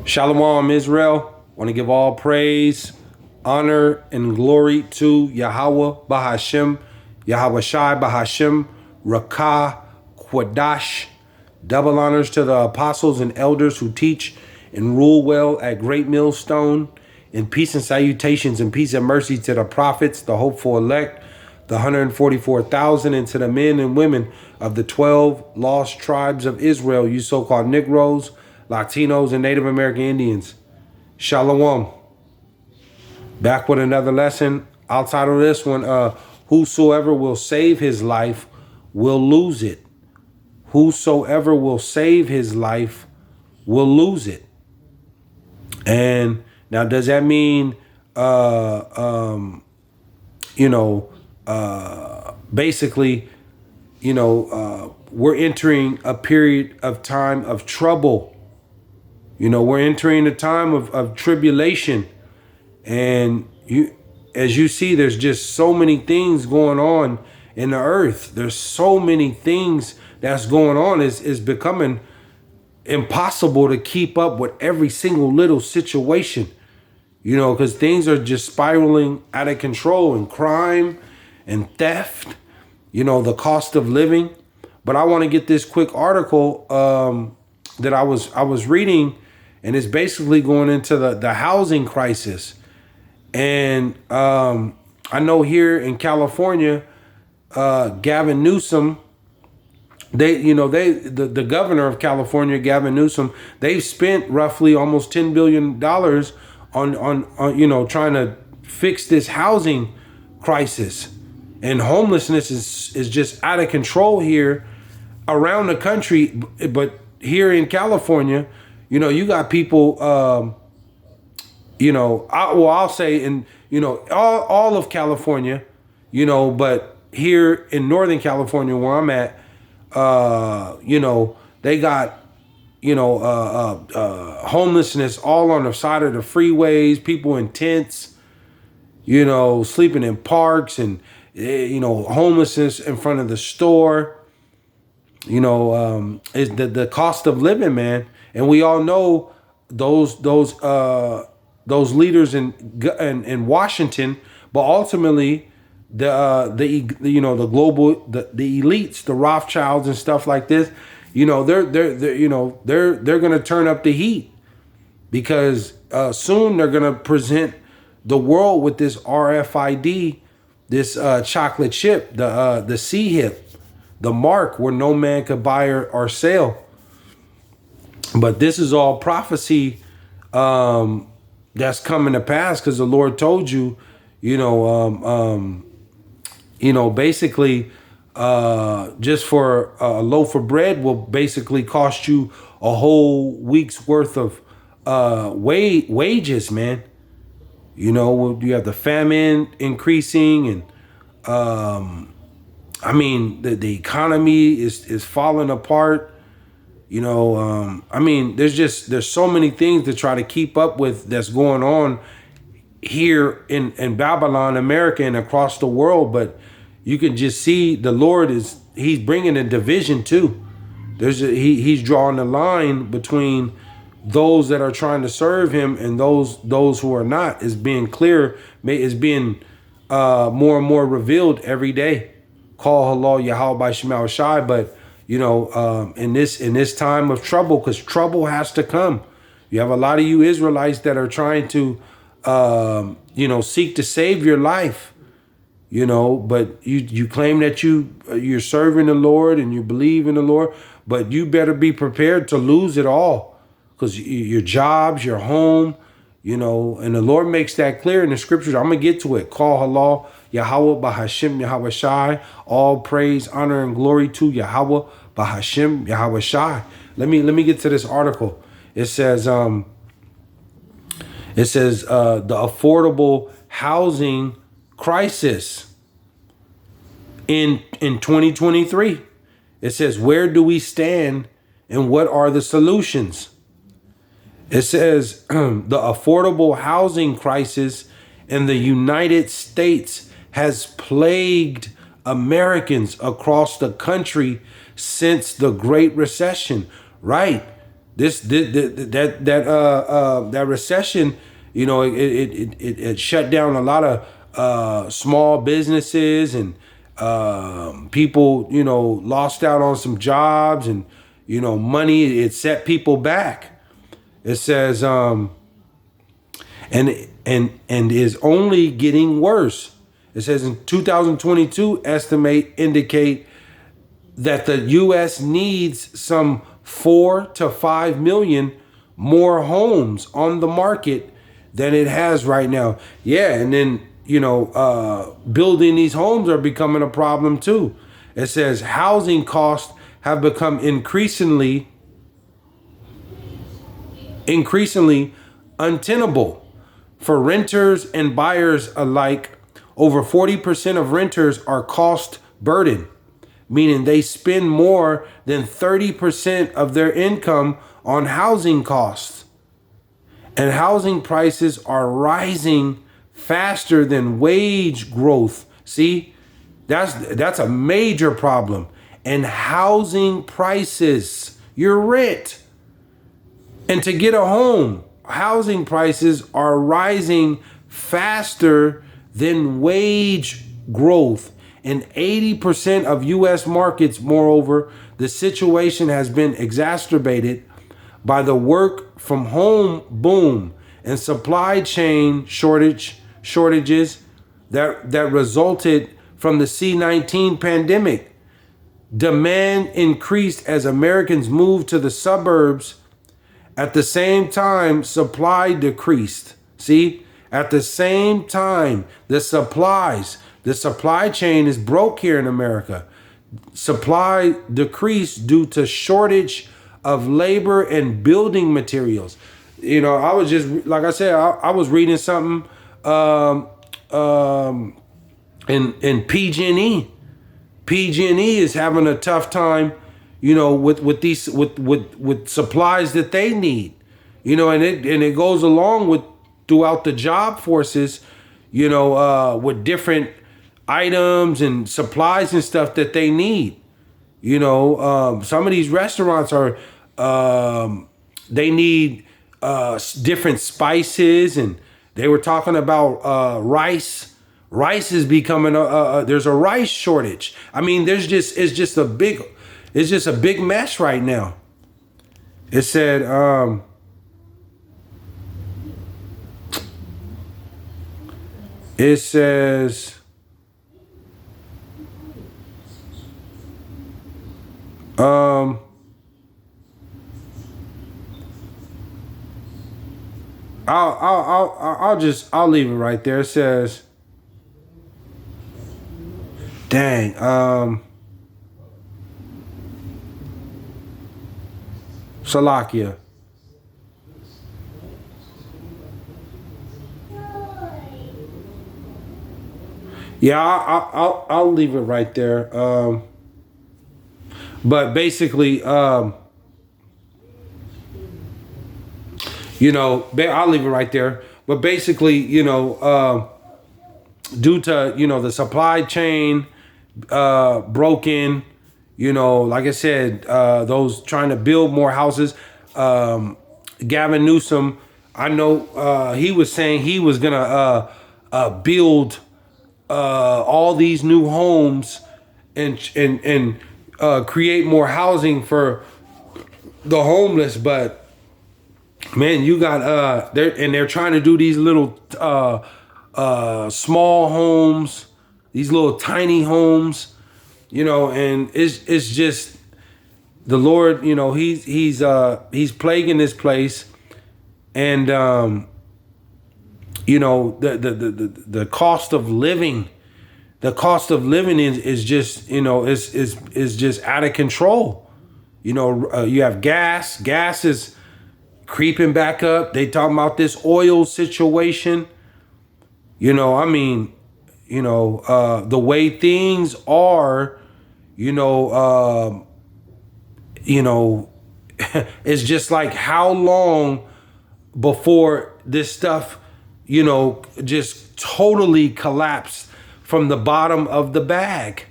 Shalom, Israel. Want to give all praise, honor, and glory to Yahawah, BASHAM, YAHAWAHSHI, BASHAM, Rakah, Quadash. Double honors to the apostles and elders who teach and rule well at Great Millstone. And peace and salutations and peace and mercy to the prophets, the hopeful elect, the 144,000, and to the men and women of the 12 lost tribes of Israel, you so-called Negroes, Latinos, and Native American Indians. Shalom. Back with another lesson. I'll title this one, Whosoever will save his life will lose it. Whosoever will save his life will lose it. And now, does that mean, basically, we're entering a period of time of trouble. We're entering a time of tribulation. And as you see, there's just so many things going on in the earth. There's so many things that's going on. It's becoming impossible to keep up with every single little situation, because things are just spiraling out of control, and crime and theft, the cost of living. But I want to get this quick article that I was reading, and it's basically going into the housing crisis. And I know here in California, Gavin Newsom, the governor of California, Gavin Newsom, they've spent roughly almost $10 billion on trying to fix this housing crisis. And homelessness is just out of control here around the country. But here in California, you got people, I'll say in, all of California, but here in Northern California where I'm at, they got, homelessness all on the side of the freeways, people in tents, sleeping in parks, and, homelessness in front of the store, is the cost of living, man. And we all know those leaders in Washington, but ultimately the global the elites, the Rothschilds and stuff like this, they're gonna turn up the heat, because soon they're gonna present the world with this RFID, this chocolate chip, the C-hip, the mark where no man could buy or sell. But this is all prophecy that's coming to pass, because the Lord told you, basically, just for a loaf of bread will basically cost you a whole week's worth of wages, man. You have the famine increasing, and the economy is falling apart. There's so many things to try to keep up with that's going on here in Babylon, America, and across the world. But you can just see the Lord he's bringing a division too. He's drawing a line between those that are trying to serve him and those who are not. Is being clear, is being more and more revealed every day. Call Allah YAHAWAHSHI. But in this time of trouble, because trouble has to come. You have a lot of you Israelites that are trying to seek to save your life, but you claim that you're serving the Lord and you believe in the Lord, but you better be prepared to lose it all, because your jobs, your home, and the Lord makes that clear in the scriptures. I'm gonna get to it. Call Allah Yahawah BASHAM YAHAWAHSHI. All praise, honor, and glory to Yahawah BASHAM YAHAWAHSHI. Let me get to this article. It says the affordable housing crisis in 2023. It says, where do we stand and what are the solutions? It says the affordable housing crisis in the United States has plagued Americans across the country since the Great Recession. Right. That recession, it shut down a lot of small businesses, and people, lost out on some jobs, and money. It set people back. It says, and is only getting worse. It says in 2022, indicate that the U.S. needs some 4 to 5 million more homes on the market than it has right now. Yeah, and then building these homes are becoming a problem too. It says housing costs have become increasingly untenable for renters and buyers alike. Over 40% of renters are cost burdened, meaning they spend more than 30% of their income on housing costs. And housing prices are rising faster than wage growth. See, that's a major problem. And housing prices, your rent, and to get a home, housing prices are rising faster than wage growth. In 80% of U.S. markets, moreover, the situation has been exacerbated by the work from home boom and supply chain shortages that resulted from the C-19 pandemic. Demand increased as Americans moved to the suburbs. At the same time, supply decreased. See, at the same time, the supply chain is broke here in America. Supply decreased due to shortage of labor and building materials. I was just, like I said, I was reading something in PG&E. PG&E is having a tough time, with supplies that they need, and it goes along with throughout the job forces, with different items and supplies and stuff that they need. Some of these restaurants are, they need different spices, and they were talking about rice. Rice is becoming there's a rice shortage. I mean, it's just a big mess right now. It said, it says, I'll leave it right there. It says, dang, Salakia. Yeah, I'll leave it right there. But basically, I'll leave it right there. But basically, due to the supply chain broken, like I said, those trying to build more houses. Gavin Newsom, I know he was saying he was gonna build all these new homes and create more housing for the homeless, but man, you got they're trying to do these little small homes, these little tiny homes, and it's just the Lord, he's plaguing this place, and the cost of living. The cost of living is just, is just out of control. You have gas. Gas is creeping back up. They talking about this oil situation. The way things are, it's just like how long before this stuff, just totally collapsed from the bottom of the bag.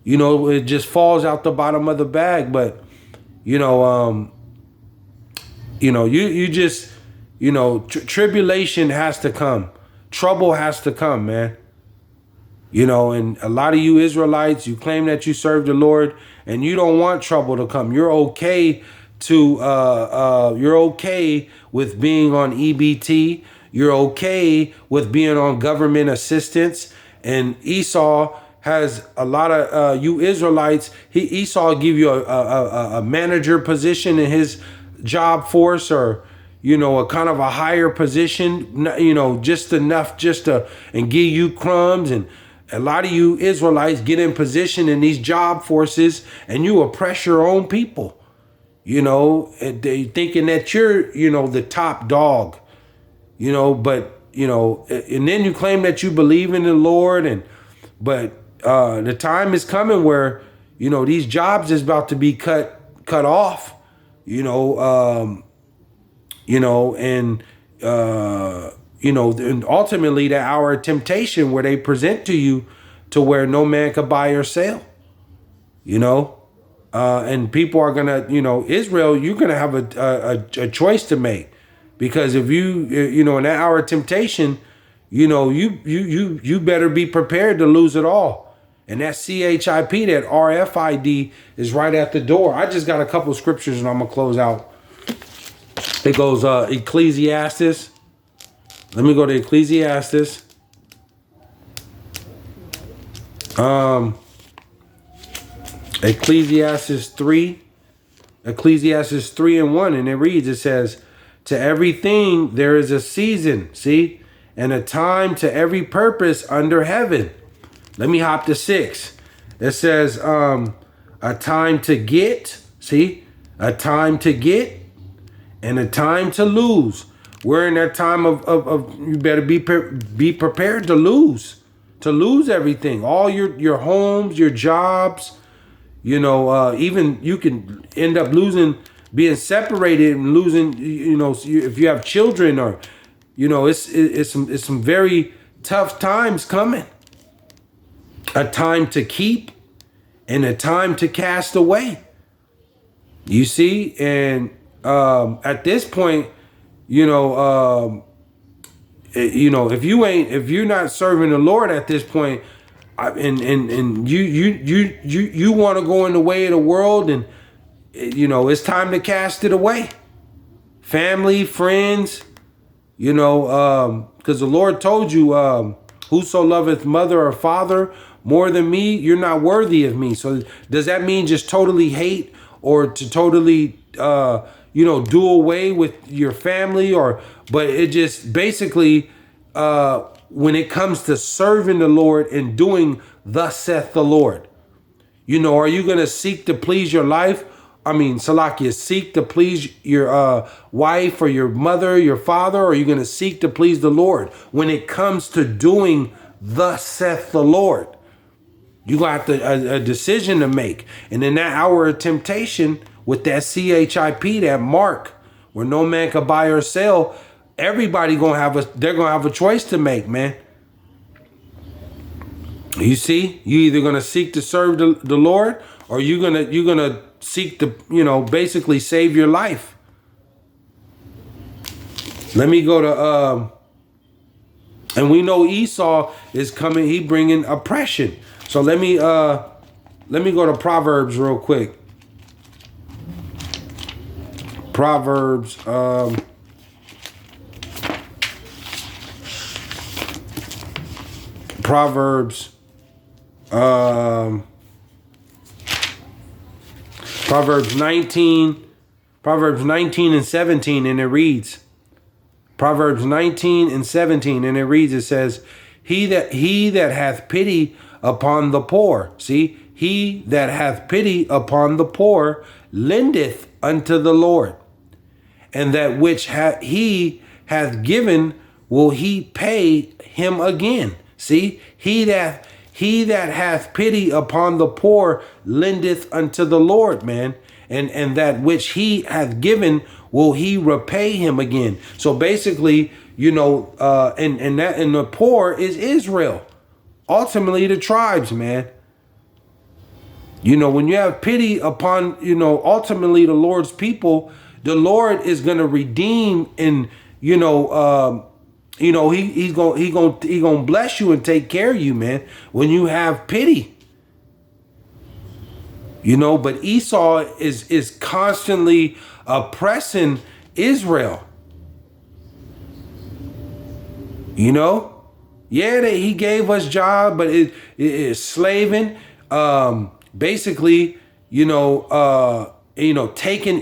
It just falls out the bottom of the bag. But, you just, tribulation has to come. Trouble has to come, man. And a lot of you Israelites, you claim that you serve the Lord and you don't want trouble to come. You're okay you're okay with being on EBT. You're okay with being on government assistance. And Esau has a lot of you Israelites. Esau give you a manager position in his job force, or a kind of a higher position, just enough and give you crumbs. And a lot of you Israelites get in position in these job forces and you oppress your own people, they thinking that you're, the top dog, but, and then you claim that you believe in the Lord. But the time is coming where, these jobs is about to be cut off, and ultimately the hour of temptation where they present to you to where no man could buy or sell, and people are gonna, Israel, you're gonna have a choice to make, because if you, in that hour of temptation, you better be prepared to lose it all. And that CHIP, that RFID is right at the door. I just got a couple of scriptures and I'm gonna close out. It goes Ecclesiastes. Let me go to Ecclesiastes. Ecclesiastes 3. Ecclesiastes 3:1, and it reads, it says, to everything there is a season, see, and a time to every purpose under heaven. Let me hop to 6. It says, a time to get, see, a time to get and a time to lose. We're in that time of you better be prepared to lose everything, all your homes, your jobs, even you can end up being separated and losing, if you have children, or, it's some very tough times coming. A time to keep and a time to cast away. You see, and at this point, if you're not serving the Lord at this point, and you want to go in the way of the world, and it's time to cast it away. Family, friends, because the Lord told you, whoso loveth mother or father more than me, you're not worthy of me. So does that mean just totally hate, or to totally do away with your family? But it just basically, when it comes to serving the Lord and doing thus saith the Lord, are you going to seek to please your life? Salakia, seek to please your wife or your mother, your father, or are you going to seek to please the Lord when it comes to doing thus saith the Lord? You got a decision to make. And in that hour of temptation, with that CHIP, that mark, where no man can buy or sell, everybody they're gonna have a choice to make, man. You see, you either gonna seek to serve the Lord, or you're gonna seek to, basically save your life. Let me go to and we know Esau is coming. He bringing oppression. So let me go to Proverbs real quick. Proverbs Proverbs 19 and 17, and it reads, Proverbs 19 and 17, and it reads, it says, he that hath pity upon the poor, see, he that hath pity upon the poor lendeth unto the Lord, and that which he hath given will he pay him again. See, he that hath pity upon the poor lendeth unto the Lord, man, and that which he hath given will he repay him again. So basically, and the poor is Israel, ultimately the tribes, man. When you have pity upon, ultimately the Lord's people, the Lord is going to redeem, and he's gonna bless you and take care of you, man, when you have pity. But Esau is constantly oppressing Israel. Yeah, that he gave us job, but it is slaving, basically,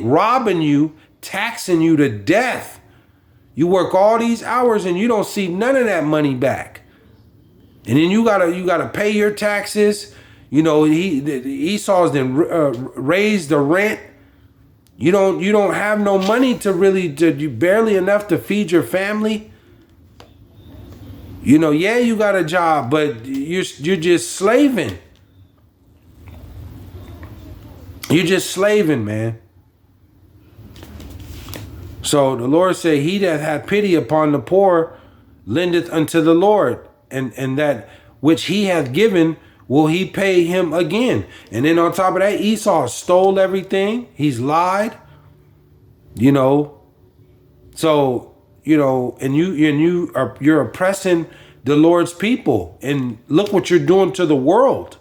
robbing you, taxing you to death. You work all these hours and you don't see none of that money back. And then you gotta pay your taxes. Esau's then raised the rent. You don't have no money you barely enough to feed your family. Yeah, you got a job, but you're just slaving. You're just slaving, man. So the Lord said, he that hath pity upon the poor lendeth unto the Lord, and that which he hath given will he pay him again. And then on top of that, Esau stole everything. He's lied. So and you're oppressing the Lord's people, and look what you're doing to the world.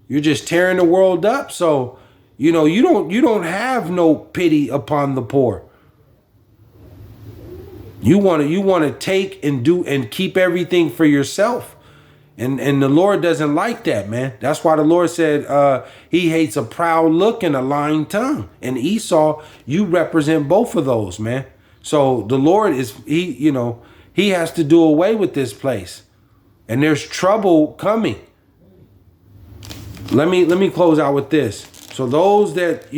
You're just tearing the world up. So you don't have no pity upon the poor. You want to take and do and keep everything for yourself, and the Lord doesn't like that, man. That's why the Lord said he hates a proud look and a lying tongue. And Esau, you represent both of those, man. So the Lord he has to do away with this place, and there's trouble coming. Let me close out with this. So those that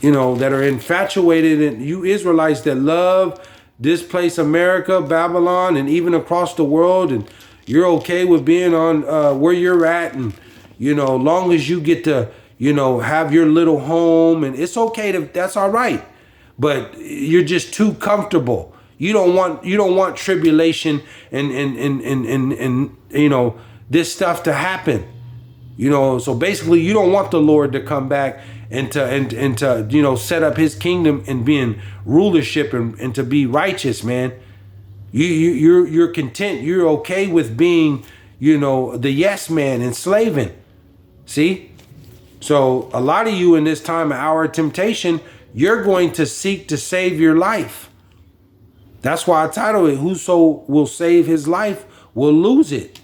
that are infatuated, and you Israelites that love this place, America, Babylon, and even across the world, and you're okay with being on where you're at, and long as you get to have your little home, and it's okay that's all right. But you're just too comfortable. You don't want tribulation and this stuff to happen. So basically you don't want the Lord to come back and to set up his kingdom and be in rulership and to be righteous, man. You're content. You're okay with being, the yes man and slaving. See? So a lot of you in this time of hour of temptation, you're going to seek to save your life. That's why I titled it, whoso will save his life will lose it.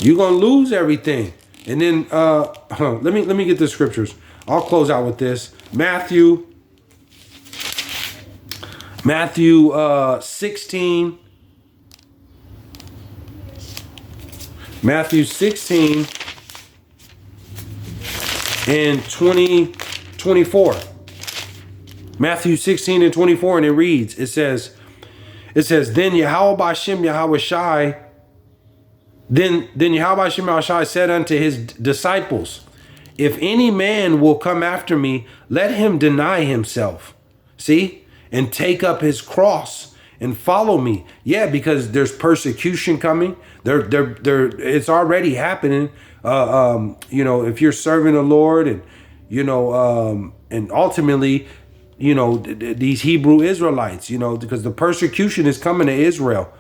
You're going to lose everything. And then let me get the scriptures. I'll close out with this. Matthew 16. Matthew 16 and 24. Matthew 16 and 24, and it reads, it says, then YAHAWAHSHI, then YAHAWAHSHI said unto his disciples, if any man will come after me, let him deny himself. See? And take up his cross and follow me. Yeah, because there's persecution coming. It's already happening. If you're serving the Lord, and and ultimately, these Hebrew Israelites, because the persecution is coming to Israel.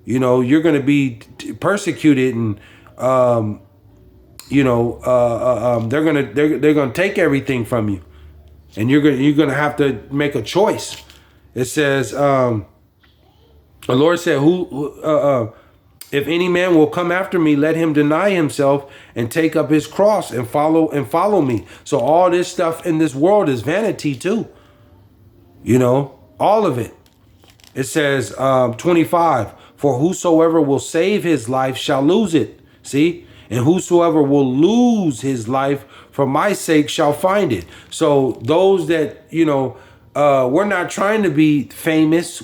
You're going to be persecuted, and they're going to take everything from you, and you're going to have to make a choice. It says, the Lord said, if any man will come after me, let him deny himself and take up his cross and follow me. So all this stuff in this world is vanity too. All of it. It says 25, for whosoever will save his life shall lose it. See? And whosoever will lose his life for my sake shall find it. So those that, we're not trying to be famous.